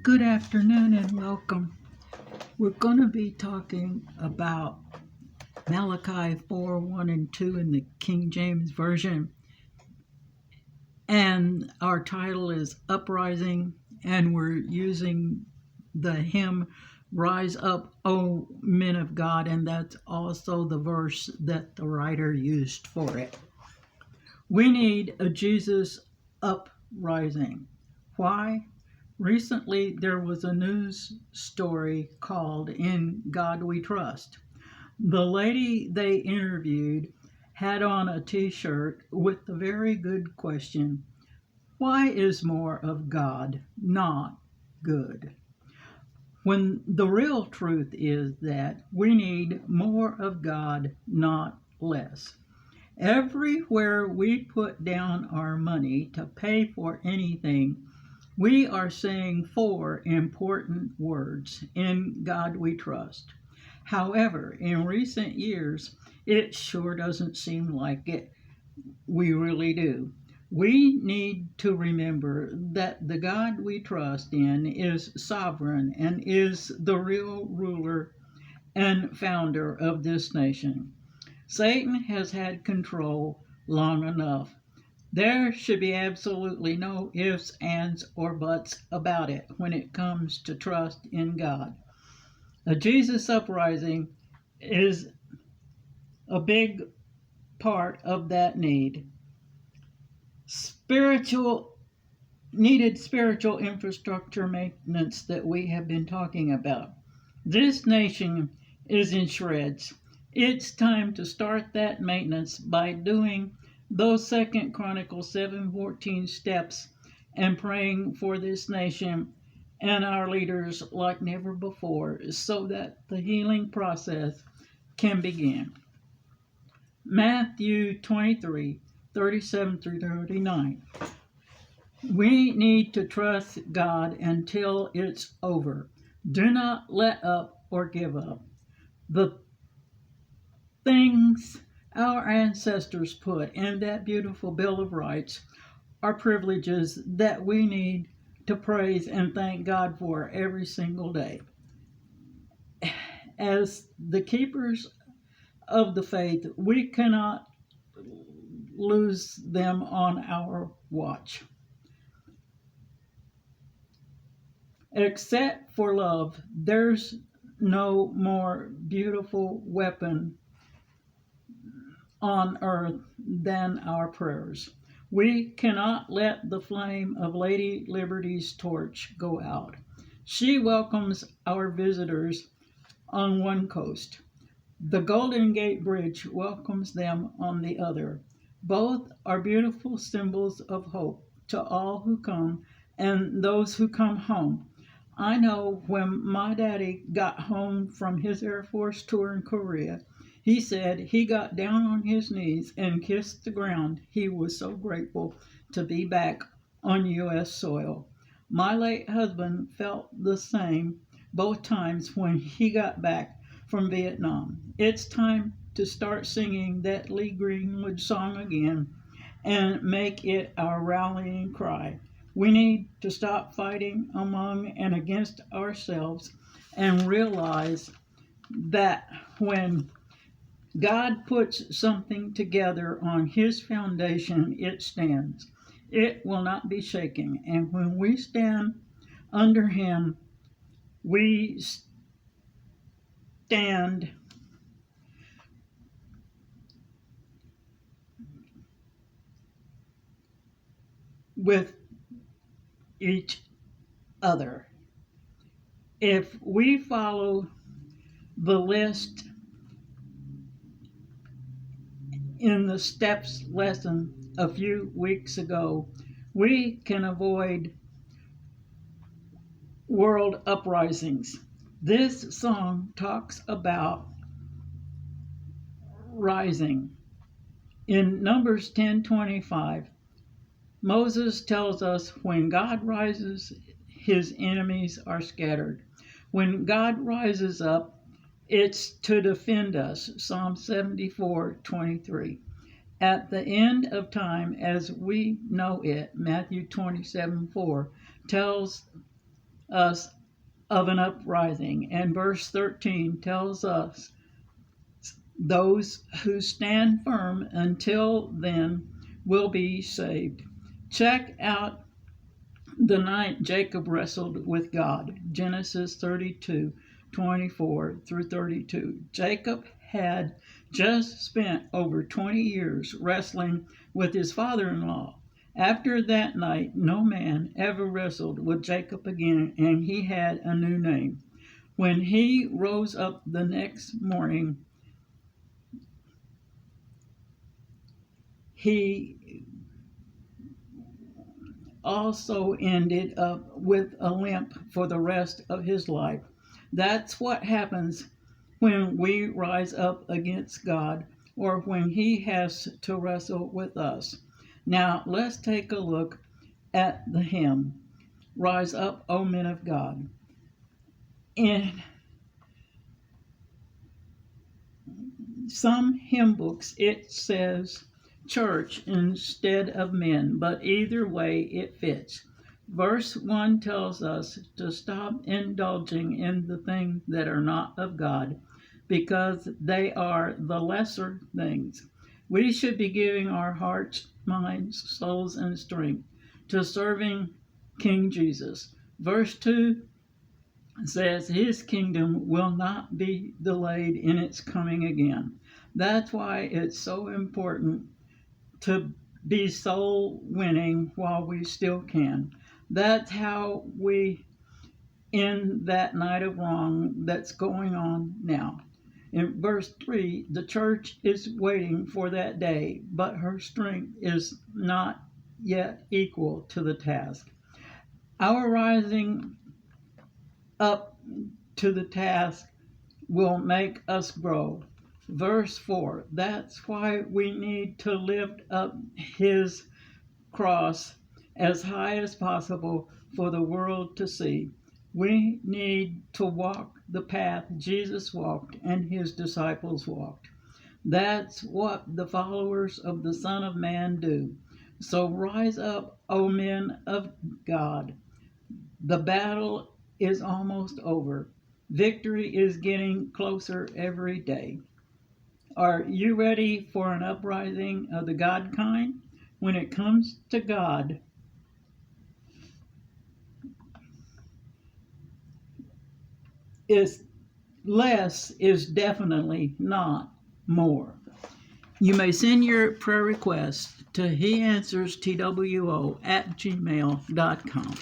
Good afternoon and welcome. We're going to be talking about Malachi 4 1 and 2 in the King James Version. And our title is UpRising, and we're using the hymn Rise Up, O Men of God, and that's also the verse that the writer used for it. We need a Jesus uprising. Why? Recently, there was a news story called In God We Trust. The lady they interviewed had on a t-shirt with the very good question, why is more of God not good? When the real truth is that we need more of God, not less. Everywhere we put down our money to pay for anything, we are saying four important words: in God we trust. However, in recent years, it sure doesn't seem like it. We really do. We need to remember that the God we trust in is sovereign and is the real ruler and founder of this nation. Satan has had control long enough. There should be absolutely no ifs, ands, or buts about it when it comes to trust in God. A Jesus uprising is a big part of that spiritual needed spiritual infrastructure maintenance that we have been talking about. This nation is in shreds. It's time to start that maintenance by doing those Second Chronicles 7:14 steps and praying for this nation and our leaders like never before so that the healing process can begin. Matthew 23:37 through 39. We need to trust God until it's over. Do not let up or give up. The things our ancestors put in that beautiful Bill of Rights are privileges that we need to praise and thank God for every single day. As the keepers of the faith, we cannot lose them on our watch. Except for love, there's no more beautiful weapon on earth than our prayers. We cannot let the flame of Lady Liberty's torch go out. She welcomes our visitors on one coast. The Golden Gate Bridge welcomes them on the other. Both are beautiful symbols of hope to all who come and those who come home. I know when my daddy got home from his Air Force tour in Korea, he said he got down on his knees and kissed the ground. He was so grateful to be back on U.S. soil. My late husband felt the same both times when he got back from Vietnam. It's time to start singing that Lee Greenwood song again and make it our rallying cry. We need to stop fighting among and against ourselves and realize that when God puts something together on His foundation, it stands. It will not be shaken. And when we stand under Him, we stand with each other. If we follow the list in the steps lesson a few weeks ago, we can avoid world uprisings. This song talks about rising. In Numbers 10:25, Moses tells us when God rises, his enemies are scattered. When God rises up, it's to defend us. Psalm 74:23. At the end of time, as we know it, Matthew 27:4 tells us of an uprising. And verse 13 tells us those who stand firm until then will be saved. Check out the night Jacob wrestled with God. Genesis 32:24 through 32. Jacob had just spent over 20 years wrestling with his father-in-law. After that night, no man ever wrestled with Jacob again, and he had a new name. When he rose up the next morning, he also ended up with a limp for the rest of his life. That's what happens when we rise up against God, or when he has to wrestle with us. Now, let's take a look at the hymn, Rise Up, O Men of God. In some hymn books, it says church instead of men, but either way it fits. Verse 1 tells us to stop indulging in the things that are not of God, because they are the lesser things. We should be giving our hearts, minds, souls, and strength to serving King Jesus. Verse 2 says his kingdom will not be delayed in its coming again. That's why it's so important to be soul winning while we still can. That's how we end that night of wrong that's going on now. In verse 3, the church is waiting for that day, but her strength is not yet equal to the task. Our rising up to the task will make us grow. Verse 4, that's why we need to lift up his cross as high as possible for the world to see. We need to walk the path Jesus walked and his disciples walked. That's what the followers of the Son of Man do. So rise up, O men of God. The battle is almost over. Victory is getting closer every day. Are you ready for an uprising of the God kind? When it comes to God, less is definitely not more. You may send your prayer requests to heanswerstwo@gmail.com.